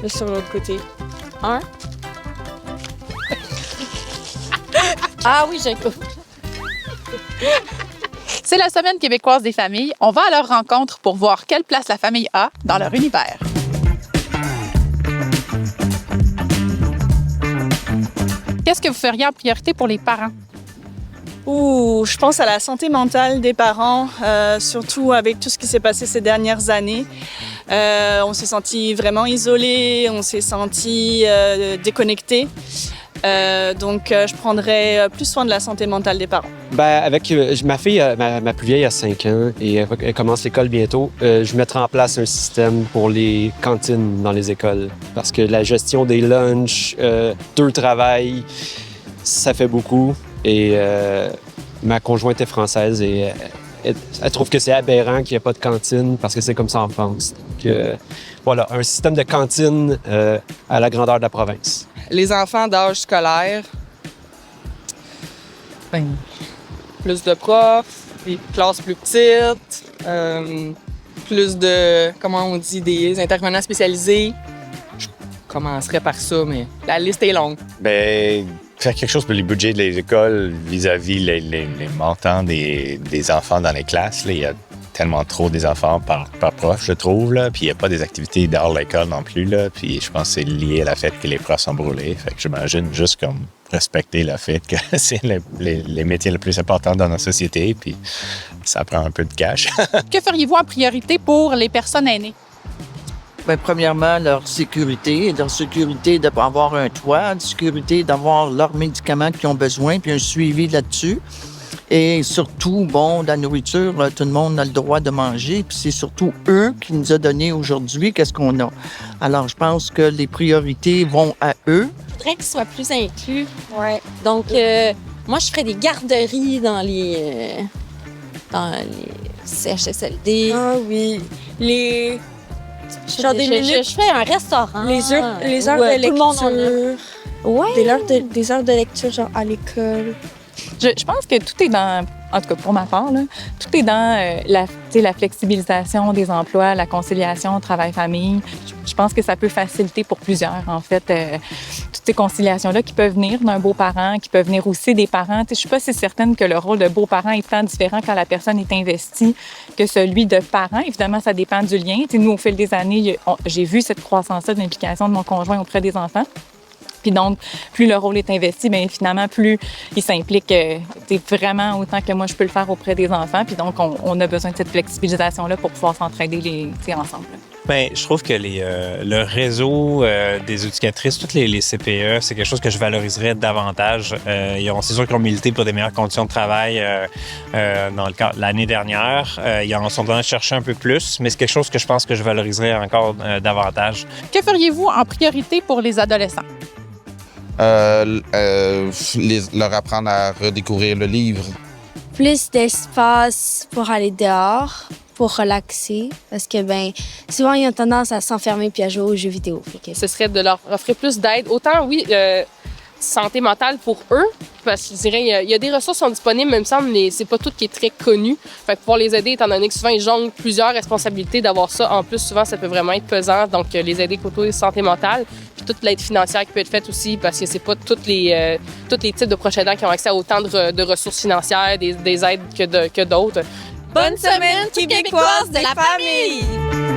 sur l'autre côté. Un. Ah oui, j'écoute. C'est la Semaine québécoise des familles. On va à leur rencontre pour voir quelle place la famille a dans leur univers. Qu'est-ce que vous feriez en priorité pour les parents? Je pense à la santé mentale des parents, surtout avec tout ce qui s'est passé ces dernières années. On s'est senti vraiment isolés, on s'est senti déconnectés. Donc, je prendrais plus soin de la santé mentale des parents. Avec ma fille, ma plus vieille a 5 ans et elle commence l'école bientôt. Je mettrai en place un système pour les cantines dans les écoles parce que la gestion des lunchs, 2 travails, ça fait beaucoup. Et ma conjointe est française et elle trouve que c'est aberrant qu'il n'y ait pas de cantine parce que c'est comme ça en France. Donc, voilà, un système de cantine à la grandeur de la province. Les enfants d'âge scolaire, plus de profs, des classes plus petites, plus de, comment on dit, des intervenants spécialisés. Je commencerai par ça, mais la liste est longue. Faire quelque chose pour les budgets des écoles vis-à-vis les montants des enfants dans les classes. Là, il y a tellement trop des enfants par prof, je trouve. Là. Puis il n'y a pas des activités dehors de l'école non plus. Là. Puis je pense que c'est lié à la fait que les profs sont brûlés. Fait que j'imagine juste comme respecter le fait que c'est les métiers les plus importants dans notre société. Puis ça prend un peu de cash. Que feriez-vous en priorité pour les personnes aînées? Premièrement, leur sécurité d'avoir un toit, de sécurité d'avoir leurs médicaments qu'ils ont besoin, puis un suivi là-dessus. Et surtout, la nourriture, tout le monde a le droit de manger, puis c'est surtout eux qui nous ont donné aujourd'hui qu'est-ce qu'on a. Alors, je pense que les priorités vont à eux. Je voudrais qu'ils soient plus inclus. Ouais. Donc, moi, je ferais des garderies dans les CHSLD. Ah oui, genre des minutes. Je fais un restaurant. Les heures de lecture. Ouais. Des heures de lecture, genre à l'école. Je pense que tout est dans, en tout cas pour ma part, là, tout est dans la flexibilisation des emplois, la conciliation travail-famille. Je pense que ça peut faciliter pour plusieurs, en fait, toutes ces conciliations-là qui peuvent venir d'un beau-parent, qui peuvent venir aussi des parents. Je ne suis pas si certaine que le rôle de beau-parent est tant différent quand la personne est investie que celui de parent. Évidemment, ça dépend du lien. Nous, au fil des années, j'ai vu cette croissance-là de l'implication de mon conjoint auprès des enfants. Puis donc, plus le rôle est investi, bien finalement, plus il s'implique vraiment autant que moi, je peux le faire auprès des enfants. Puis donc, on a besoin de cette flexibilisation-là pour pouvoir s'entraider ensemble. Bien, je trouve que le réseau des éducatrices, toutes les CPE, c'est quelque chose que je valoriserais davantage. C'est sûr qu'ils ont milité pour des meilleures conditions de travail dans le cas l'année dernière. Ils en sont allés chercher un peu plus, mais c'est quelque chose que je pense que je valoriserais encore davantage. Que feriez-vous en priorité pour les adolescents? Leur apprendre à redécouvrir le livre. Plus d'espace pour aller dehors, pour relaxer, parce que souvent ils ont tendance à s'enfermer puis à jouer aux jeux vidéo. Ce serait de leur offrir plus d'aide. Autant, oui, santé mentale pour eux, parce que je dirais, il y a des ressources qui sont disponibles, mais il me semble que c'est pas tout qui est très connu. Fait que pouvoir les aider, étant donné que souvent ils jonglent plusieurs responsabilités, d'avoir ça en plus, souvent ça peut vraiment être pesant. Donc les aider côté santé mentale, puis toute l'aide financière qui peut être faite aussi, parce que c'est pas tous les types de proches aidants qui ont accès à autant de ressources financières, des aides que d'autres. Bonne semaine québécoise de la famille!